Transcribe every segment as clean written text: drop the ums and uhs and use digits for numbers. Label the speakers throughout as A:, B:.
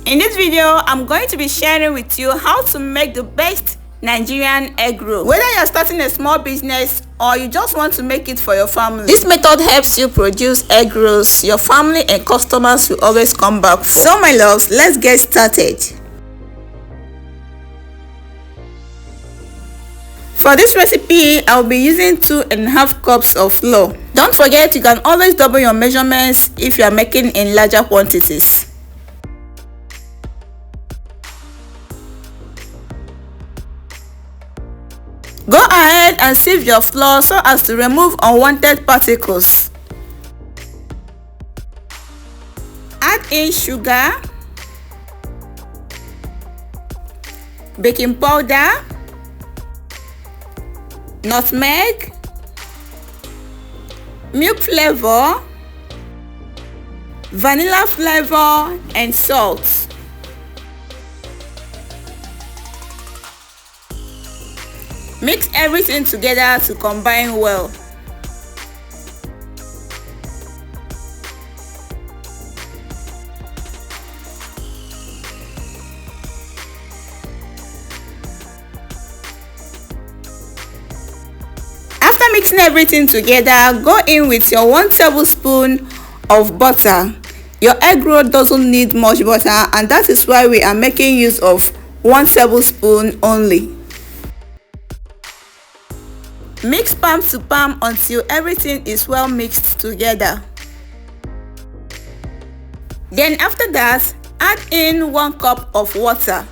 A: In this video, I'm going to be sharing with you how to make the best Nigerian egg roll. Whether you're starting a small business or you just want to make it for your family, this method helps you produce egg rolls your family and customers will always come back for. So my loves, let's get started. For this recipe, I'll be using 2.5 cups of flour. Don't forget, you can always double your measurements if you are making in larger quantities. Go ahead and sieve your flour so as to remove unwanted particles. Add in sugar, baking powder, nutmeg, milk flavor, vanilla flavor, and salt. Mix everything together to combine well. After mixing everything together, go in with your 1 tablespoon of butter. Your egg roll doesn't need much butter, and that is why we are making use of 1 tablespoon only. Mix palm to palm until everything is well mixed together. Then after that, add in 1 cup of water.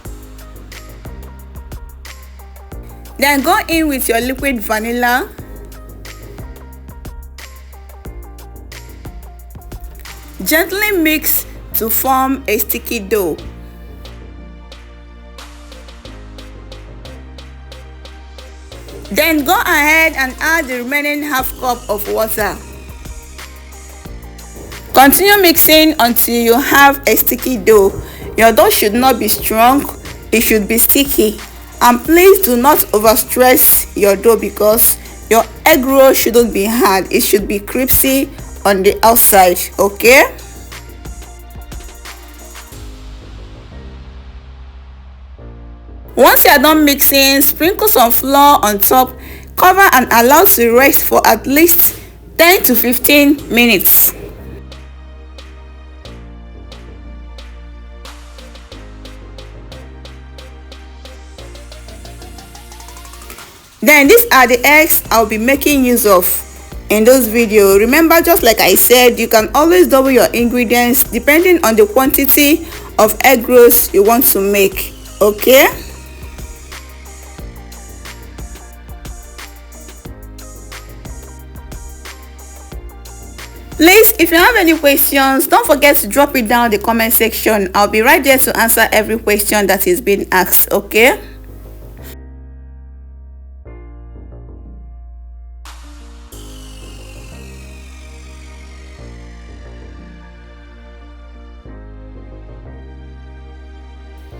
A: Then go in with your liquid vanilla. Gently mix to form a sticky dough. Then go ahead and add the remaining half cup of water. Continue mixing until you have a sticky dough. Your dough should not be strong, it should be sticky. And please do not overstress your dough because your egg roll shouldn't be hard, it should be crispy on the outside, okay? Once you are done mixing, sprinkle some flour on top, cover and allow to rest for at least 10 to 15 minutes. Then these are the eggs I'll be making use of in this video. Remember, just like I said, you can always double your ingredients depending on the quantity of egg rolls you want to make, okay? Please, if you have any questions, don't forget to drop it down in the comment section. I'll be right there to answer every question that is being asked, okay?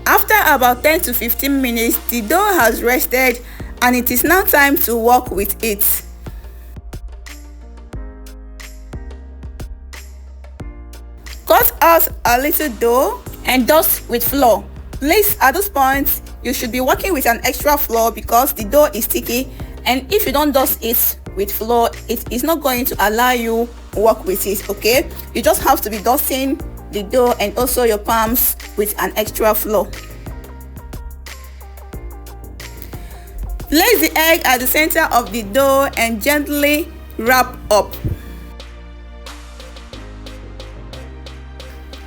A: After about 10 to 15 minutes, the dough has rested and it is now time to work with it. Cut out a little dough and dust with flour. Please, at this point, you should be working with an extra flour because the dough is sticky, and if you don't dust it with flour, it is not going to allow you to work with it, okay? You just have to be dusting the dough and also your palms with an extra flour. Place the egg at the center of the dough and gently wrap up.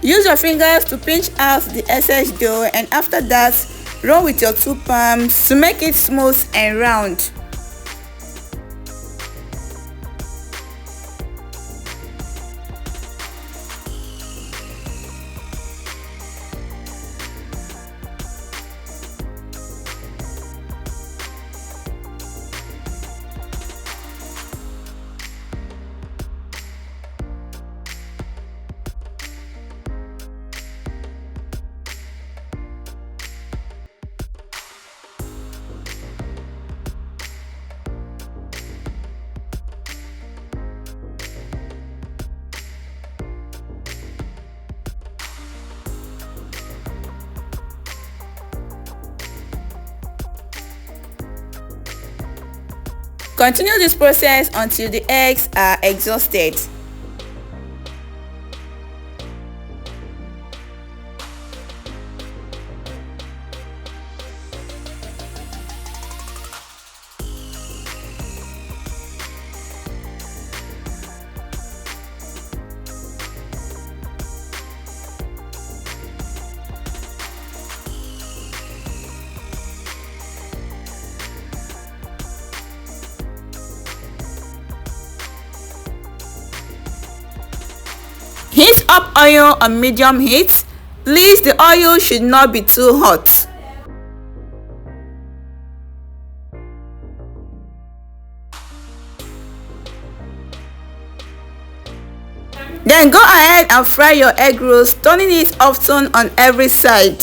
A: Use your fingers to pinch out the excess dough, and after that, roll with your 2 palms to make it smooth and round. Continue this process until the eggs are exhausted. Heat up oil on medium heat. Please, the oil should not be too hot. Then go ahead and fry your egg rolls, turning it often on every side.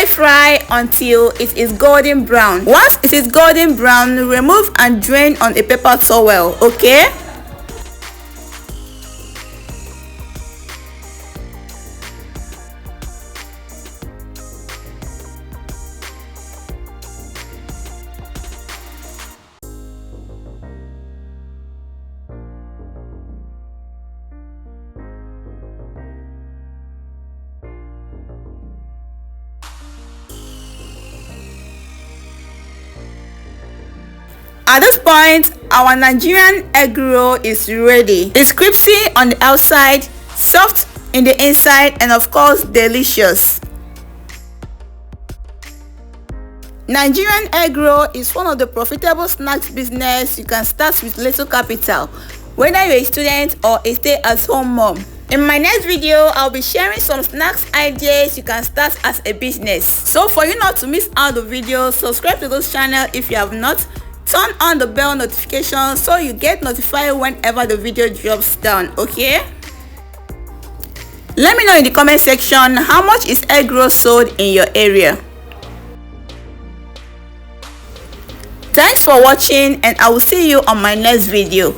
A: Fry until it is golden brown. Once it is golden brown, remove and drain on a paper towel, okay? At this point, our Nigerian egg roll is ready. It's crispy on the outside, soft in the inside, and of course delicious. Nigerian egg roll is one of the profitable snacks business you can start with little capital, whether you're a student or a stay-at-home mom. In my next video, I'll be sharing some snacks ideas you can start as a business. So for you not to miss out the video, subscribe to this channel if you have not. Turn on the bell notification so you get notified whenever the video drops down, okay? Let me know in the comment section how much is egg roll sold in your area. Thanks for watching, and I will see you on my next video.